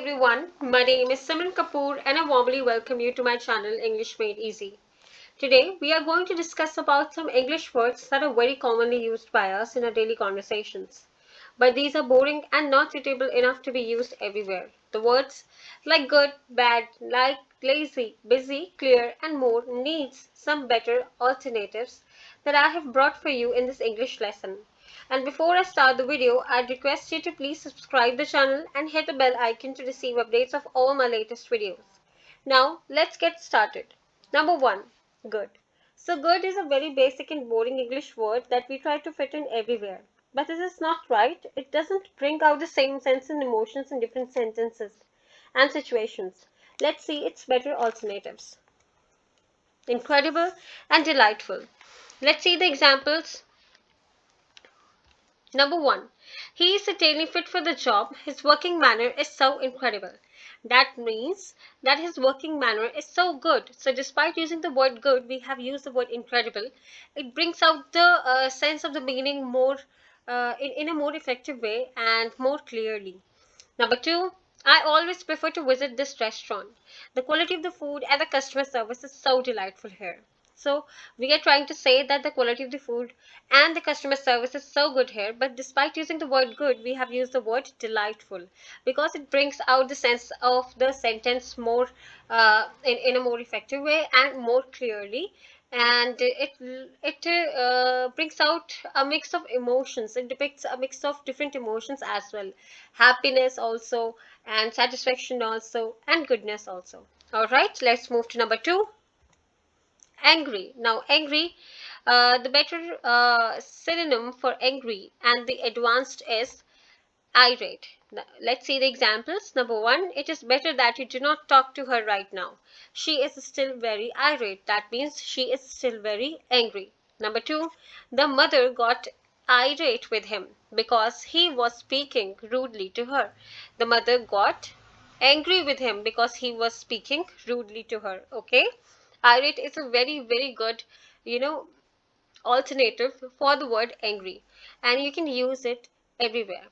everyone, my name is Simran Kapoor and I warmly welcome you to my channel English Made Easy. Today we are going to discuss about some English words that are very commonly used by us in our daily conversations. But these are boring and not suitable enough to be used everywhere. The words like good, bad, like, lazy, busy, clear and more needs some better alternatives that I have brought for you in this English lesson. And before I start the video, I'd request you to please subscribe the channel and hit the bell icon to receive updates of all my latest videos. Now, let's get started. Number 1. Good. So good is a very basic and boring English word that we try to fit in everywhere. But this is not right. It doesn't bring out the same sense and emotions in different sentences and situations. Let's see its better alternatives. Incredible and delightful. Let's see the examples. Number 1. He is certainly fit for the job. His working manner is so incredible. That means that his working manner is so good. So despite using the word good, we have used the word incredible. It brings out the sense of the meaning more in a more effective way and more clearly. Number 2. I always prefer to visit this restaurant. The quality of the food and the customer service is so delightful here. So we are trying to say that the quality of the food and the customer service is so good here, but despite using the word good, we have used the word delightful because it brings out the sense of the sentence more in a more effective way and more clearly, and it brings out a mix of emotions. It depicts a mix of different emotions as well, happiness also, and satisfaction also, and goodness also. All right, let's move to number 2. Angry. Now, angry, the better synonym for angry and the advanced is irate. Now, let's see the examples. Number 1, it is better that you do not talk to her right now. She is still very irate. That means she is still very angry. Number 2, the mother got irate with him because he was speaking rudely to her. The mother got angry with him because he was speaking rudely to her. Okay, irate is a very good, you know, alternative for the word angry, and you can use it everywhere.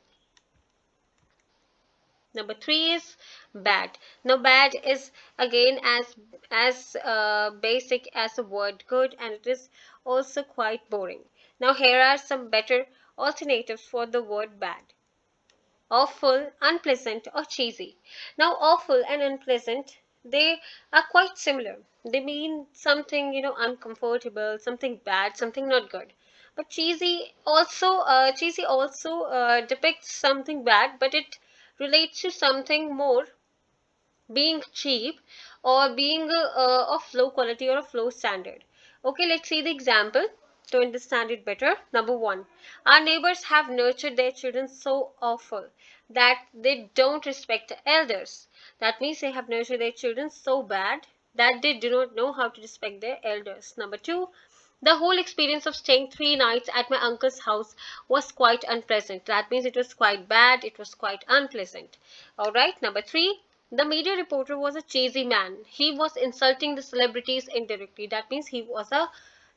Number 3 is bad. Now bad is again as basic as the word good, and it is also quite boring. Now here are some better alternatives for the word bad. Awful, unpleasant or cheesy. Now awful and unpleasant, they are quite similar. They mean something, uncomfortable, something bad, something not good. But cheesy also depicts something bad, but it relates to something more, being cheap or being of low quality or of low standard. Okay, let's see the example to understand it better. Number 1, our neighbors have nurtured their children so awful that they don't respect the elders. That means they have nurtured their children so bad that they do not know how to respect their elders. Number 2, the whole experience of staying 3 nights at my uncle's house was quite unpleasant. That means it was quite bad, it was quite unpleasant. Alright, number 3, the media reporter was a cheesy man. He was insulting the celebrities indirectly. That means he was a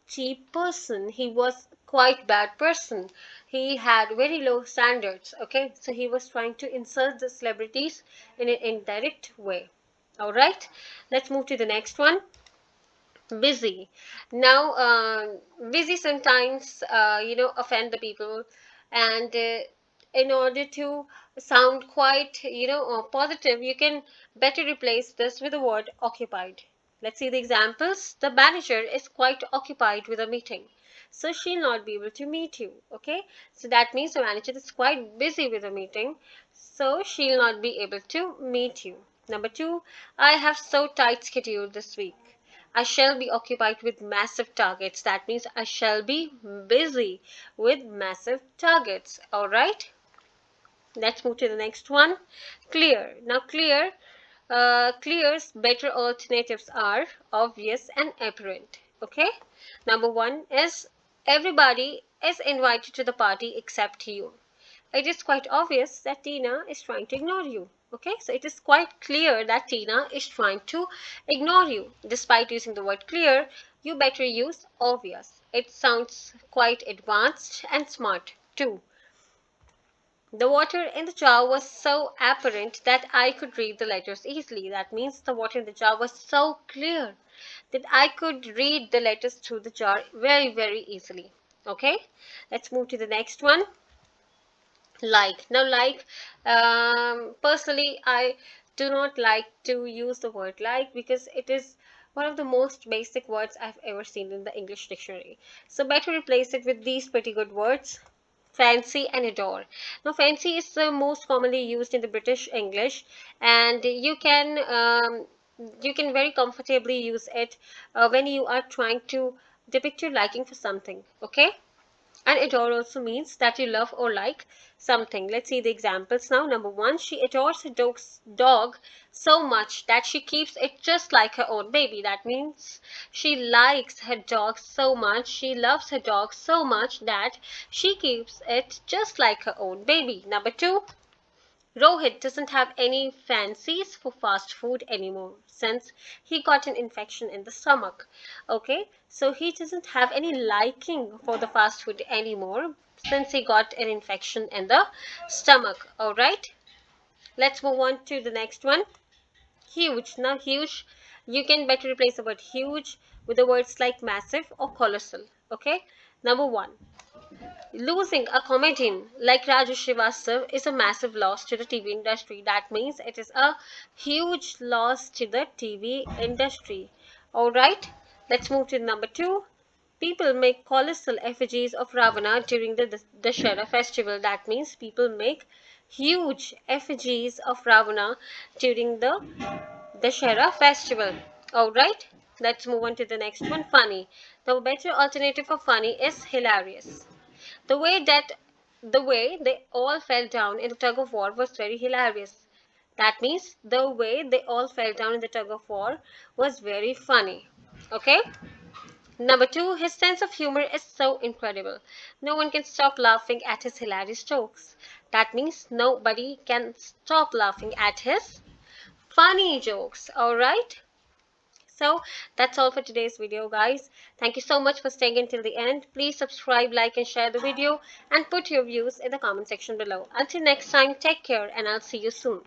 cheap person. He was quite bad person. He had very low standards. Okay, so he was trying to insult the celebrities in an indirect way. Alright, let's move to the next one. Busy. Now busy sometimes offend the people, and in order to sound quite positive, you can better replace this with the word occupied. Let's see the examples. The manager is quite occupied with a meeting, so she'll not be able to meet you. Okay, so that means the manager is quite busy with a meeting, so she'll not be able to meet you. Number 2, I have so tight schedule this week. I shall be occupied with massive targets. That means I shall be busy with massive targets. All right. Let's move to the next one. Clear. Now clear's better alternatives are obvious and apparent. Okay. Number 1 is everybody is invited to the party except you. It is quite obvious that Tina is trying to ignore you. Okay, so it is quite clear that Tina is trying to ignore you. Despite using the word clear, you better use obvious. It sounds quite advanced and smart too. The water in the jar was so apparent that I could read the letters easily. That means the water in the jar was so clear that I could read the letters through the jar very, very easily. Okay, let's move to the next one. Like. Now, like, personally, I do not like to use the word like because it is one of the most basic words I've ever seen in the English dictionary. So, better replace it with these pretty good words: fancy and adore. Now, fancy is the most commonly used in the British English, and you can very comfortably use it when you are trying to depict your liking for something. Okay, and adore also means that you love or like something. Let's see the examples now. Number one, she adores her dog so much that she keeps it just like her own baby. That means she likes her dog so much, she loves her dog so much that she keeps it just like her own baby. Number two, Rohit doesn't have any fancies for fast food anymore since he got an infection in the stomach. Okay, so he doesn't have any liking for the fast food anymore since he got an infection in the stomach. All right, let's move on to the next one. Huge. Now, huge, you can better replace the word huge with the words like massive or colossal. Okay, number one, losing a comedian like Raju Srivastava is a massive loss to the TV industry. That means it is a huge loss to the TV industry. Alright, let's move to number two. People make colossal effigies of Ravana during the Dashera festival. That means people make huge effigies of Ravana during the Dashera festival. Alright, let's move on to the next one. Funny. The better alternative for funny is hilarious. The way that the way they all fell down in the tug of war was very hilarious. That means the way they all fell down in the tug of war was very funny. Okay? Number two, his sense of humor is so incredible. No one can stop laughing at his hilarious jokes. That means nobody can stop laughing at his funny jokes. Alright? So that's all for today's video, guys. Thank you so much for staying until the end. Please subscribe, like, and share the video, and put your views in the comment section below. Until next time, take care, and I'll see you soon.